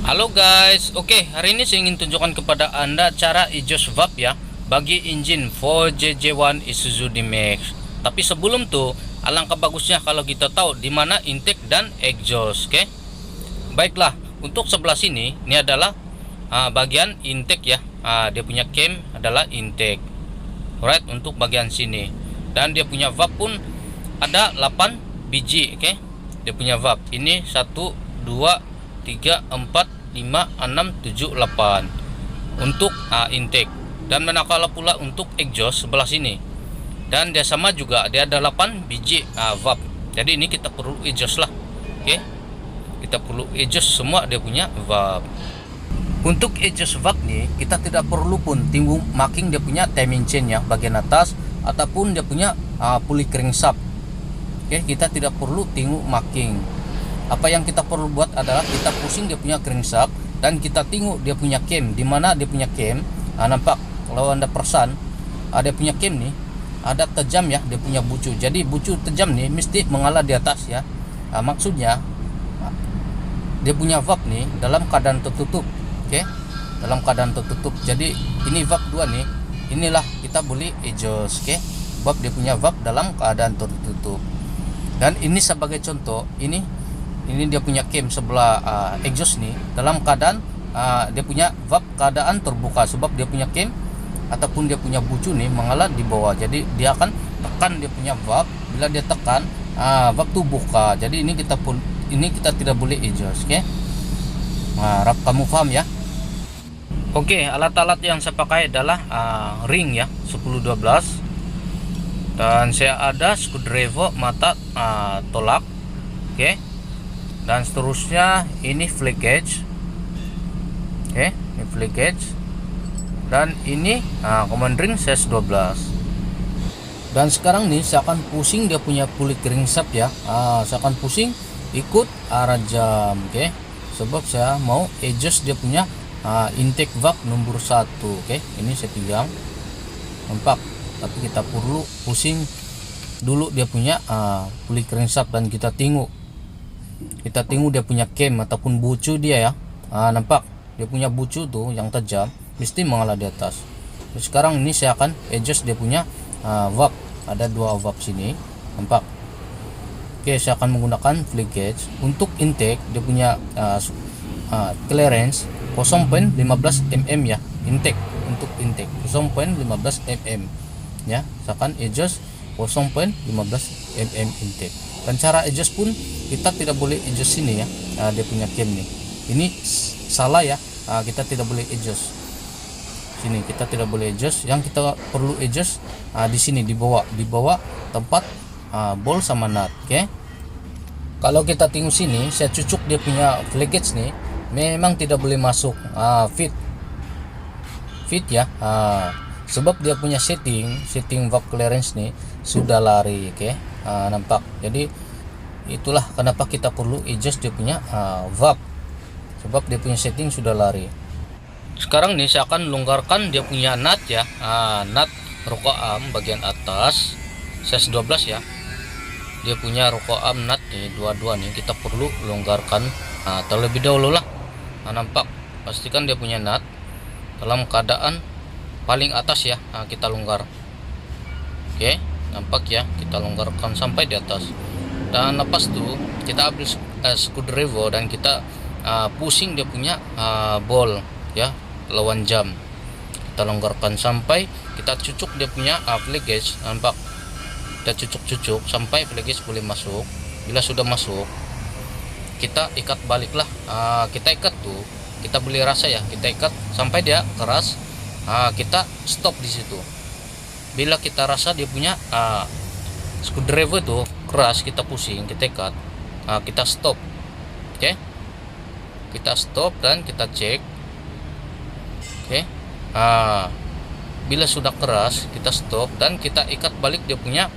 Halo guys, oke, hari ini saya ingin tunjukkan kepada Anda cara exhaust valve ya bagi engine 4JJ1 Isuzu D-Max. Tapi sebelum tuh, alangkah bagusnya kalau kita tahu di mana intake dan exhaust, oke? Baiklah, untuk sebelah sini ini adalah bagian intake ya. Dia punya cam adalah intake. Alright, untuk bagian sini. Dan dia punya valve pun ada 8 biji, oke? Dia punya valve. Ini 1 2 3 4 5 6 7 8 untuk intake, dan manakala pula untuk exhaust sebelah sini. Dan dia sama juga, dia ada 8 biji valve. Jadi ini kita perlu exhaust lah. Oke. Kita perlu exhaust semua dia punya valve. Untuk exhaust valve nih kita tidak perlu pun tunggu marking dia punya timing chain ya bagian atas ataupun dia punya pulley crankshaft. Oke, kita tidak perlu tunggu marking. Apa yang kita perlu buat adalah kita pusing dia punya crankshaft dan kita tengok dia punya cam. Di mana dia punya cam? Nampak kalau Anda perasan ada punya cam nih, ada tajam ya dia punya bucu. Jadi bucu tajam nih mesti mengalah di atas ya. Maksudnya dia punya valve nih dalam keadaan tertutup. Oke, dalam keadaan tertutup. Jadi ini valve 2 nih. Inilah kita boleh exhaust. Oke, valve dia punya valve dalam keadaan tertutup. Dan ini sebagai contoh, ini dia punya cam sebelah exhaust nih dalam keadaan dia punya valve keadaan terbuka, sebab dia punya cam ataupun dia punya bucu nih mengalah di bawah. Jadi dia akan tekan dia punya valve. Bila dia tekan valve tuh buka. Jadi ini kita tidak boleh exhaust. Oke, harap kamu paham ya. Oke, alat-alat yang saya pakai adalah ring ya 10-12, dan saya ada screwdriver mata tolak. Oke, dan seterusnya ini flag gauge. Oke, ini flag gauge, dan ini command ring size 12. Dan sekarang nih saya akan pusing dia punya pulley crankshaft ya. Saya akan pusing ikut arah jam. Oke, sebab saya mau adjust dia punya intake valve nomor 1. Oke, ini saya pegang, nampak. Tapi kita perlu pusing dulu dia punya pulley crankshaft, dan kita tengok dia punya cam ataupun bucu dia ya. Nampak dia punya bucu tuh yang tajam mesti mengalah di atas. Jadi sekarang ini saya akan adjust dia punya valve. Ada 2 valve sini, nampak. Oke, saya akan menggunakan flag gauge untuk intake. Dia punya clearance 0.15 mm ya, intake. Untuk intake 0.15 mm ya. Saya akan adjust 0.15 mm intake. Dan cara adjust pun kita tidak boleh adjust sini ya. Dia punya cam nih, ini salah ya. Kita tidak boleh adjust sini, kita tidak boleh adjust. Yang kita perlu adjust di sini, di bawah tempat bol sama nut. Oke, kalau kita tengok sini, saya cucuk dia punya flag gauge nih, memang tidak boleh masuk fit ya. Sebab dia punya setting valve clearance nih sudah lari. Oke, nampak. Jadi itulah kenapa kita perlu adjust dia punya valve, sebab dia punya setting sudah lari. Sekarang nih saya akan longgarkan dia punya nut ya. Nut roko arm bagian atas size 12 ya. Dia punya roko arm nut nih, dua-dua nih kita perlu longgarkan terlebih dahulu lah. Nampak, pastikan dia punya nut dalam keadaan paling atas ya. Kita longgar. Oke, nampak ya, kita longgarkan sampai di atas. Dan lepas itu kita ambil screwdriver dan kita pusing dia punya bol ya, lawan jam. Kita longgarkan sampai kita cucuk dia punya flag gauge. Nampak, kita cucuk sampai flag gauge boleh masuk. Bila sudah masuk, kita ikat baliklah. Kita ikat tuh, kita boleh rasa ya, kita ikat sampai dia keras. Kita stop di situ. Bila kita rasa dia punya screwdriver tuh keras, kita pusing, kita ikat, kita stop. Oke, kita stop dan kita cek. Oke, bila sudah keras kita stop dan kita ikat balik dia punya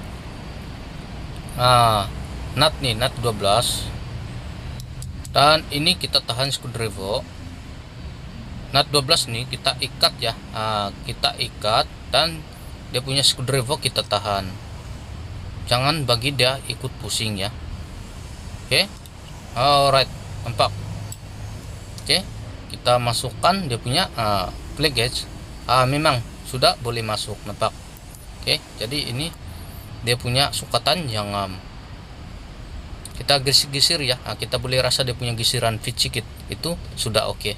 nut nih, nut 12. Dan ini kita tahan screwdriver nut 12 nih, kita ikat ya. Kita ikat dan dia punya screwdriver kita tahan, jangan bagi dia ikut pusing ya. Oke, alright, nampak. Oke, kita masukkan dia punya play gauge, memang sudah boleh masuk, nampak. Oke, jadi ini dia punya sukatan yang kita gisir ya. Kita boleh rasa dia punya gisiran fit sedikit, itu sudah oke.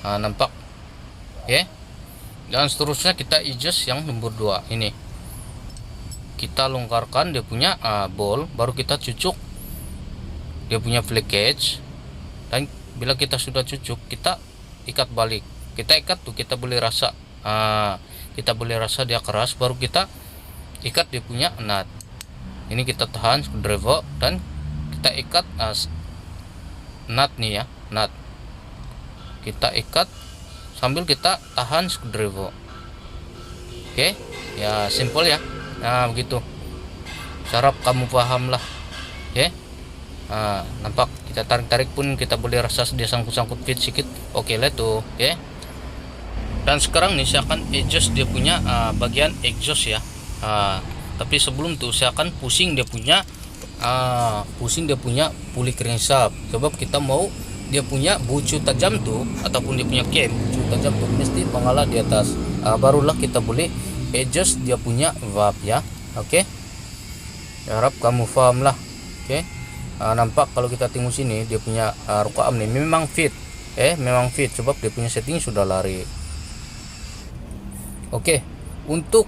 Nampak. Oke. Dan seterusnya kita adjust yang nomor 2 ini. Kita longgarkan dia punya ball, baru kita cucuk dia punya flick gauge. Dan bila kita sudah cucuk, kita ikat balik. Kita ikat tuh, kita boleh rasa dia keras, baru kita ikat dia punya nut. Ini kita tahan screwdriver dan kita ikat nut nih ya, nut. Kita ikat sambil kita tahan screwdriver. Oke, ya simple ya. Nah begitu, harap kamu paham lah. Oke, nampak kita tarik pun kita boleh rasa dia sangkut fit sedikit. Oke lah tuh. Oke, dan sekarang nih saya akan adjust dia punya bagian exhaust ya. Tapi sebelum itu saya akan pusing dia punya puli crankshaft, sebab kita mau dia punya bucu tajam tuh, ataupun dia punya cam bucu tajam tuh mesti mengalah di atas. Barulah kita boleh adjust dia punya valve ya. Oke, harap kamu paham lah. Oke, nampak kalau kita tengok sini dia punya rukam nih memang fit, memang fit, sebab dia punya setting sudah lari. Oke, untuk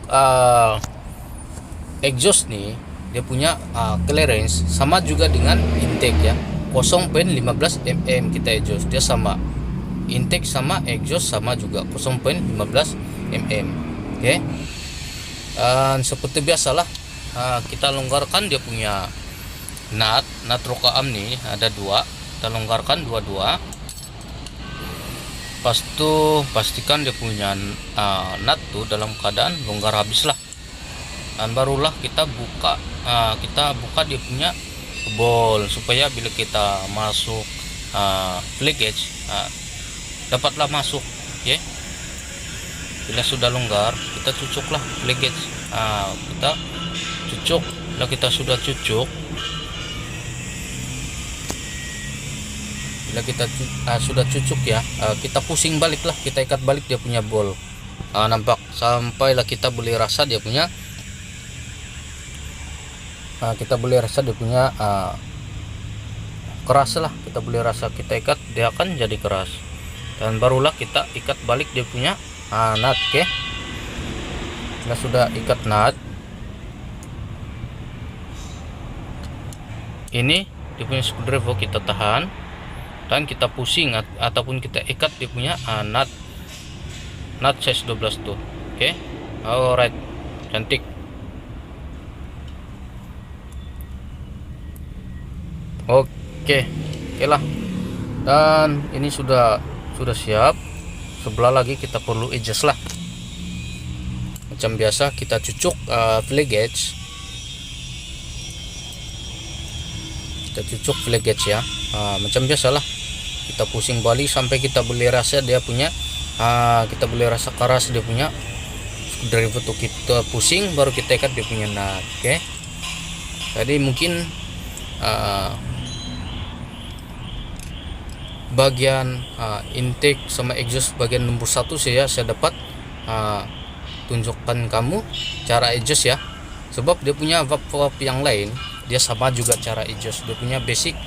exhaust nih dia punya clearance sama juga dengan intake ya, 0.15 mm kita exhaust dia sama, intake sama exhaust sama juga 0.15 mm. Oke, dan seperti biasalah kita longgarkan dia punya nut rokam nih, ada 2, kita longgarkan dua-dua. Pas tuh pastikan dia punya nut tuh dalam keadaan longgar habis lah, dan barulah kita buka dia punya ball, supaya bila kita masuk play gauge dapatlah masuk. Oke, bila sudah longgar kita cucuklah play gauge. Kita cucuk, bila kita sudah cucuk, bila kita sudah cucuk ya, kita pusing balik lah, kita ikat balik dia punya ball. Nampak, sampailah kita boleh rasa dia punya keras lah, kita boleh rasa, kita ikat dia akan jadi keras, dan barulah kita ikat balik dia punya nut. Oke, kita sudah ikat nut ini, dia punya screwdriver kita tahan dan kita pusing ataupun kita ikat dia punya nut size 12 tuh. Oke, alright, cantik. Oke lah, dan ini sudah siap. Sebelah lagi kita perlu adjust lah, macam biasa kita cucuk play gauge, kita cucuk play gauge ya. Macam biasa lah, kita pusing balik sampai kita boleh rasa dia punya kita boleh rasa keras dia punya screwdriver tuh, kita pusing baru kita ikat dia punya nut. Oke, jadi mungkin bagian intake sama exhaust bagian nomor 1 saya dapat tunjukkan kamu cara adjust ya, sebab dia punya valve yang lain dia sama juga cara adjust, dia punya basic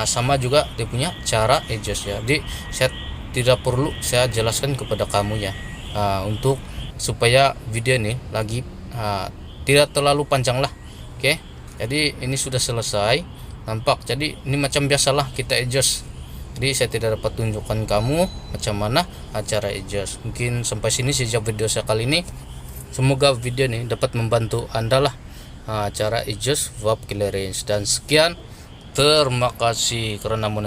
sama juga dia punya cara adjust ya. Jadi saya tidak perlu saya jelaskan kepada kamu ya, untuk supaya video ini lagi tidak terlalu panjang lah. Oke, jadi ini sudah selesai, nampak. Jadi ini macam biasalah kita adjust. Jadi saya tidak dapat tunjukkan kamu macam mana cara adjust. Mungkin sampai sini saja video saya kali ini. Semoga video ini dapat membantu Anda lah cara adjust valve clearance. Dan sekian, terima kasih karena menonton.